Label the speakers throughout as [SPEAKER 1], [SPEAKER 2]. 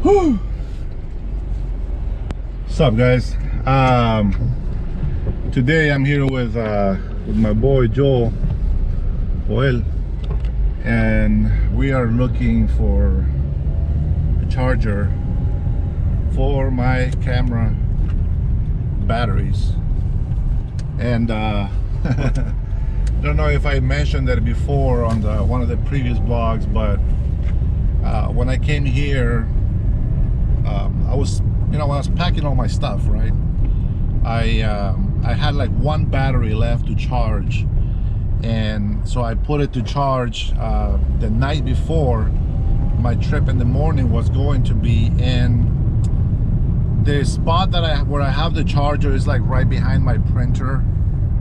[SPEAKER 1] Whew. What's up, guys? Today I'm here with my boy Joel, and we are looking for a charger for my camera batteries. And don't know if I mentioned that before on one of the previous blogs, but when I came here, I was, when I was packing all my stuff, right? I had like one battery left to charge, and so I put it to charge the night before my trip in the morning was going to be. And the spot that where I have the charger is like right behind my printer,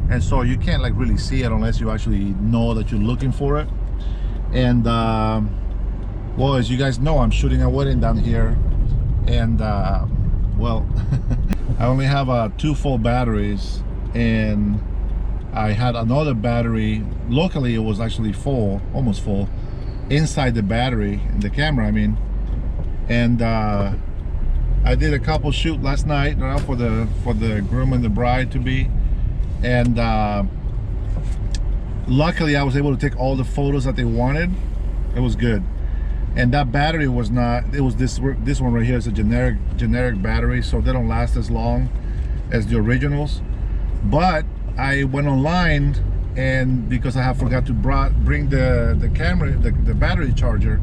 [SPEAKER 1] and so you can't like really see it unless you actually know that you're looking for it. And well, as you guys know, I'm shooting a wedding down here, and well, I only have 2 full batteries, and I had another battery locally. It was actually full, almost full, inside the battery in the camera, I mean. And I did a couple shoot last night, for the groom and the bride to be, and luckily I was able to take all the photos that they wanted. It was good. And that battery was not, it was this one right here is a generic battery, so they don't last as long as the originals. But I went online, and because I have forgot to bring the camera, the battery charger,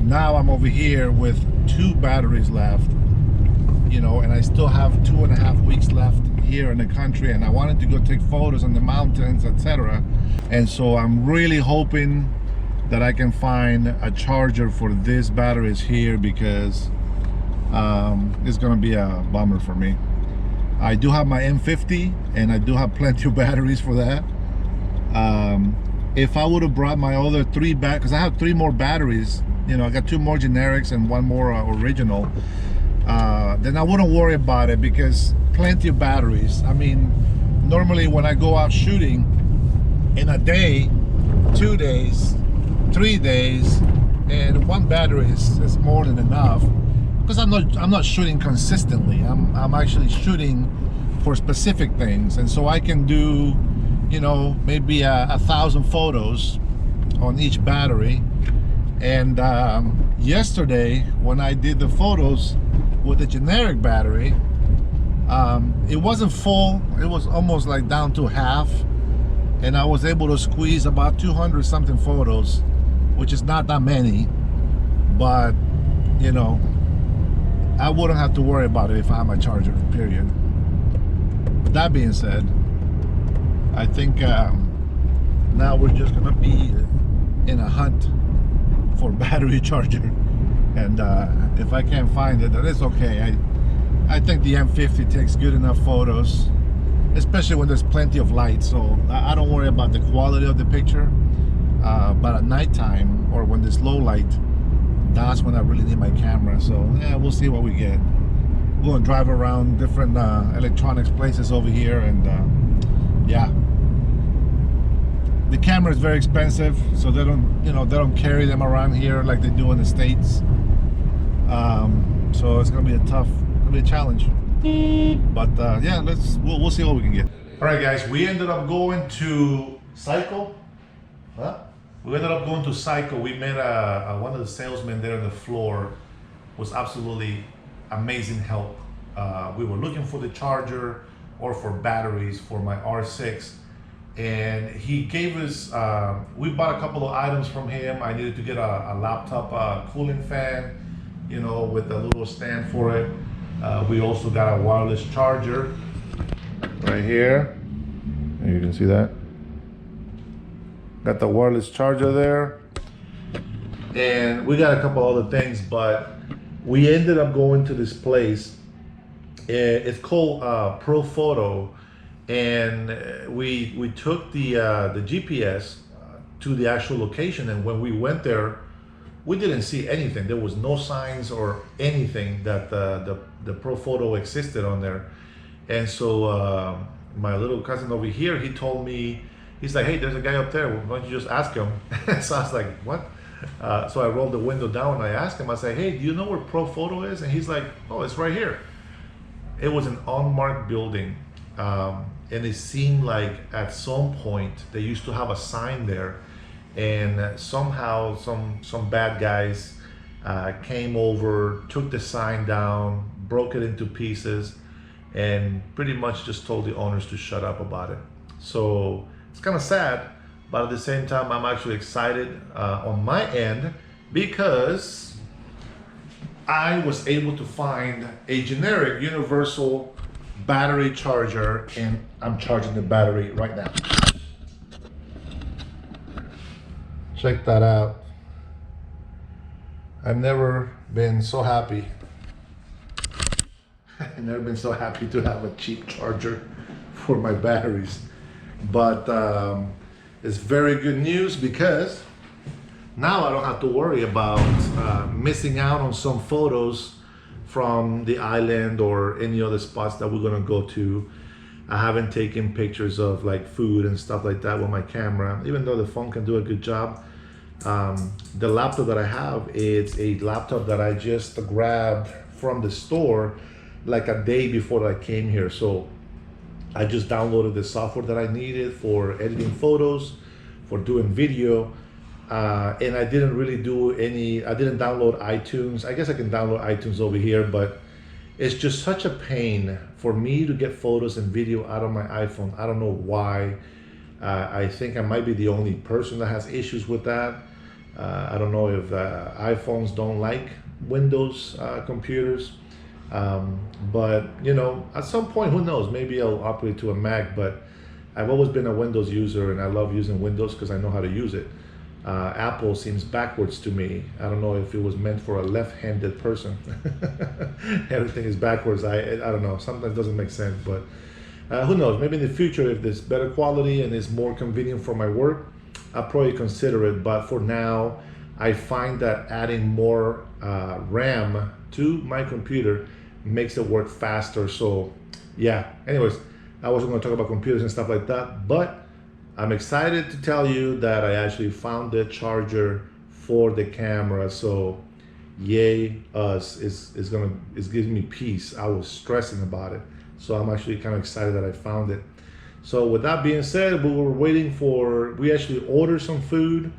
[SPEAKER 1] now I'm over here with 2 batteries left, and I still have 2.5 weeks left here in the country, and I wanted to go take photos on the mountains, etc. And so I'm really hoping that I can find a charger for these batteries here, because it's gonna be a bummer for me. I do have my M50, and I do have plenty of batteries for that. If I would have brought my other 3 because I have 3 more batteries, I got 2 more generics and 1 more original, then I wouldn't worry about it, because plenty of batteries. I mean, normally when I go out shooting in a day, 2 days, 3 days, and 1 battery is more than enough, because I'm not shooting consistently. I'm actually shooting for specific things, and so I can do maybe 1,000 photos on each battery. And yesterday when I did the photos with the generic battery, it wasn't full, it was almost like down to half, and I was able to squeeze about 200 something photos, which is not that many, but I wouldn't have to worry about it if I have my charger, period. That being said, I think now we're just gonna be in a hunt for battery charger, and if I can't find it, then it's okay. I think the M50 takes good enough photos, especially when there's plenty of light, so I don't worry about the quality of the picture. But at nighttime, or when there's low light, that's when I really need my camera. So yeah, we'll see what we get. We're gonna drive around different electronics places over here, and yeah, the camera is very expensive, so they don't carry them around here like they do in the States. So it's gonna be a challenge. But yeah, we'll see what we can get. All right, guys, we ended up going to Cycle. Huh? We ended up going to Cycle. We met one of the salesmen there on the floor. Was absolutely amazing help. We were looking for the charger or for batteries for my R6, and he gave us, we bought a couple of items from him. I needed to get a laptop cooling fan, with a little stand for it. We also got a wireless charger right here. You can see that. Got the wireless charger there, and we got a couple other things, but we ended up going to this place. It's called Pro Photo, and we took the GPS to the actual location, and when we went there, we didn't see anything. There was no signs or anything that the Pro Photo existed on there. And so my little cousin over here, he told me, he's like, hey, there's a guy up there, why don't you just ask him? So I was like, what? So I rolled the window down and I asked him, I said, hey, do you know where Pro Photo is? And he's like, oh, it's right here. It was an unmarked building. And it seemed like at some point they used to have a sign there, and somehow some bad guys came over, took the sign down, broke it into pieces, and pretty much just told the owners to shut up about it. So it's kind of sad, but at the same time, I'm actually excited on my end because I was able to find a generic universal battery charger, and I'm charging the battery right now. Check that out. I've never been so happy. I've never been so happy to have a cheap charger for my batteries. But it's very good news because now I don't have to worry about missing out on some photos from the island or any other spots that we're gonna go to. I haven't taken pictures of like food and stuff like that with my camera, even though the phone can do a good job. The laptop that I have, it's a laptop that I just grabbed from the store like a day before I came here. So I just downloaded the software that I needed for editing photos, for doing video. And I didn't really do I didn't download iTunes. I guess I can download iTunes over here, but it's just such a pain for me to get photos and video out of my iPhone. I don't know why. I think I might be the only person that has issues with that. I don't know if iPhones don't like Windows computers. But you know, at some point, who knows, maybe I'll upgrade to a Mac, but I've always been a Windows user and I love using Windows because I know how to use it. Apple seems backwards to me. I don't know if it was meant for a left-handed person. Everything is backwards. I don't know, sometimes it doesn't make sense, but who knows, maybe in the future if there's better quality and it's more convenient for my work, I'll probably consider it. But for now, I find that adding more RAM to my computer makes it work faster. So yeah, anyways, I wasn't going to talk about computers and stuff like that, but I'm excited to tell you that I actually found the charger for the camera. So yay us, it's giving me peace. I was stressing about it, so I'm actually kind of excited that I found it. So with that being said, we actually ordered some food.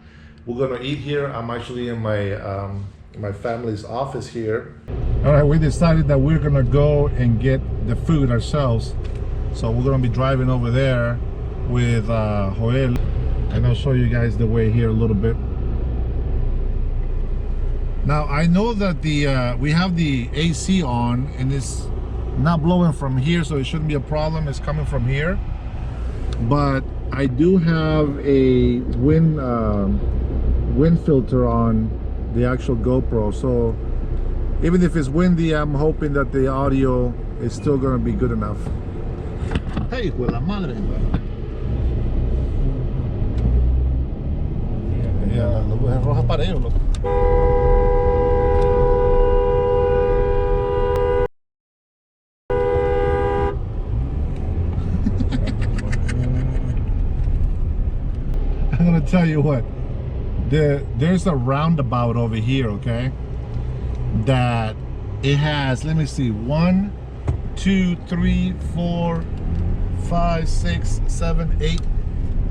[SPEAKER 1] We're gonna eat here. I'm actually in my family's office here. All right, we decided that we're gonna go and get the food ourselves. So we're gonna be driving over there with Joel, and I'll show you guys the way here a little bit. Now I know that we have the AC on and it's not blowing from here, so it shouldn't be a problem. It's coming from here, but I do have a wind filter on the actual GoPro, so even if it's windy, I'm hoping that the audio is still gonna be good enough. Hey, hijo de la madre. Yeah, la luz es roja para ellos, loco. I'm gonna tell you what, there's a roundabout over here, okay, that it has, let me see, 1 2 3 4 5 6 7 8,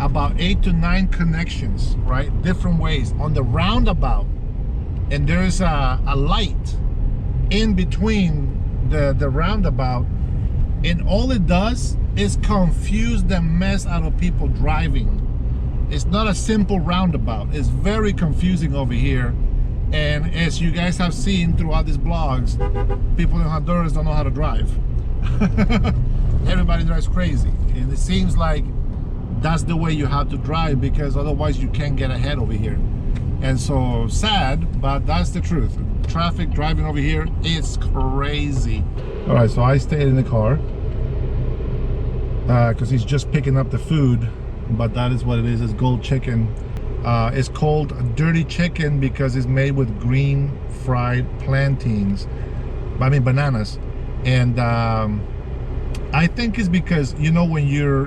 [SPEAKER 1] about 8 to 9 connections, right, different ways on the roundabout, and there's a light in between the roundabout, and all it does is confuse the mess out of people driving. It's not a simple roundabout. It's very confusing over here, and as you guys have seen throughout these blogs, people in Honduras don't know how to drive. Everybody drives crazy, and it seems like that's the way you have to drive, because otherwise you can't get ahead over here. And so sad, but that's the truth. Traffic driving over here is crazy. All right, so I stayed in the car because he's just picking up the food, but that is what it is. It's gold chicken. It's called dirty chicken because it's made with green fried plantains, bananas. And I think it's because, you know, when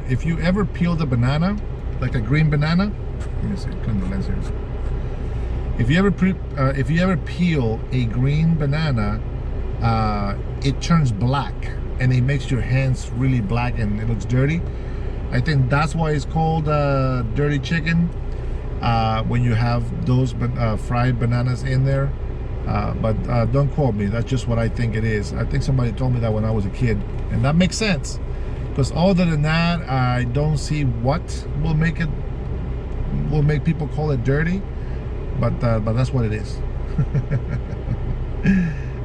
[SPEAKER 1] if you ever peel the banana, like a green banana, let me see, clean the lens here. If you ever peel a green banana, it turns black and it makes your hands really black and it looks dirty. I think that's why it's called dirty chicken, when you have those fried bananas in there. But don't quote me, that's just what I think it is. I think somebody told me that when I was a kid, and that makes sense, because other than that, I don't see what will make people call it dirty, but that's what it is.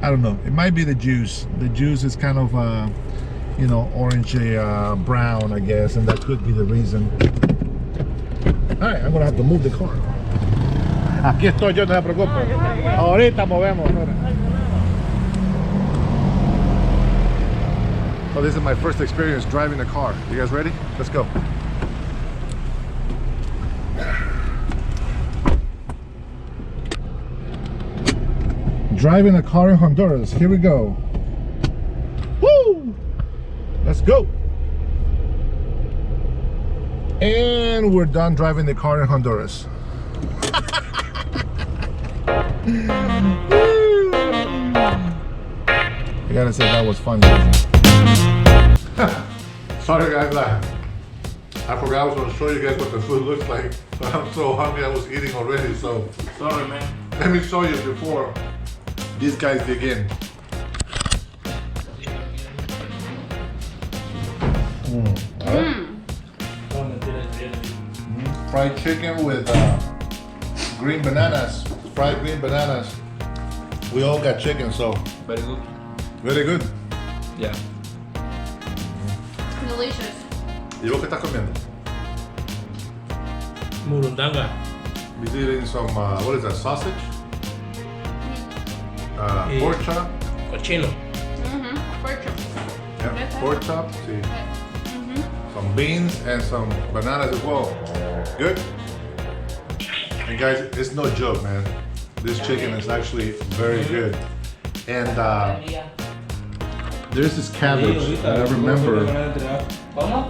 [SPEAKER 1] I don't know, it might be the juice. The juice is kind of you know, orangey brown, I guess, and that could be the reason. All right, I'm gonna have to move the car. Aquí estoy yo, no se preocupe. Ahorita movemos. Oh, this is my first experience driving a car. You guys ready? Let's go. Driving a car in Honduras. Here we go. Woo! Let's go. And we're done driving the car in Honduras. I gotta say that was fun. Sorry guys, I forgot I was gonna show you guys what the food looks like. But I'm so hungry, I was eating already, so
[SPEAKER 2] Sorry, man.
[SPEAKER 1] let me show you before these guys dig in. Fried chicken with green bananas, fried green bananas. We all got chicken, so
[SPEAKER 2] Very good.
[SPEAKER 1] very good.
[SPEAKER 2] Yeah.
[SPEAKER 3] Delicious.
[SPEAKER 1] ¿Y vos qué estás comiendo?
[SPEAKER 2] Murundanga.
[SPEAKER 1] He's eating some, what is that, sausage? Pork chop?
[SPEAKER 2] Cochino.
[SPEAKER 3] Pork chop.
[SPEAKER 1] Yeah, pork chop. See. Some beans and some bananas as well. Good? And guys, it's no joke, man. This chicken is actually very good. And there's this cabbage that I remember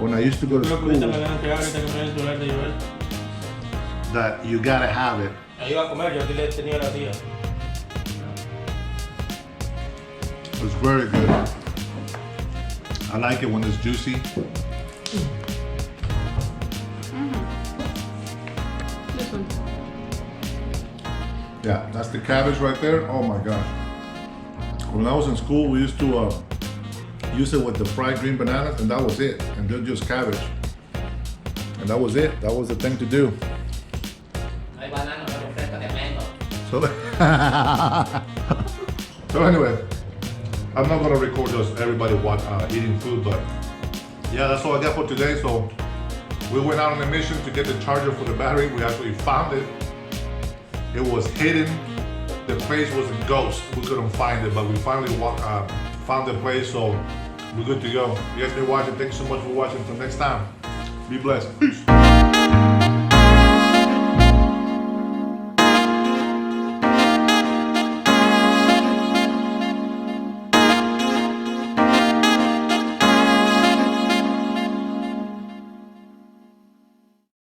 [SPEAKER 1] when I used to go to school that you gotta have it. It's very good. I like it when it's juicy.
[SPEAKER 3] This one.
[SPEAKER 1] Yeah, that's the cabbage right there. Oh my gosh. When I was in school, we used to use it with the fried green bananas, and that was it. And then just cabbage. And that was it. That was the thing to do. So, so anyway, I'm not gonna record just everybody eating food, but yeah, that's all I got for today. So we went out on a mission to get the charger for the battery. We actually found it. It was hidden. The place was a ghost. We couldn't find it, but we finally found the place, so we're good to go. You guys been watching. Thanks so much for watching. Until next time, be blessed. Peace.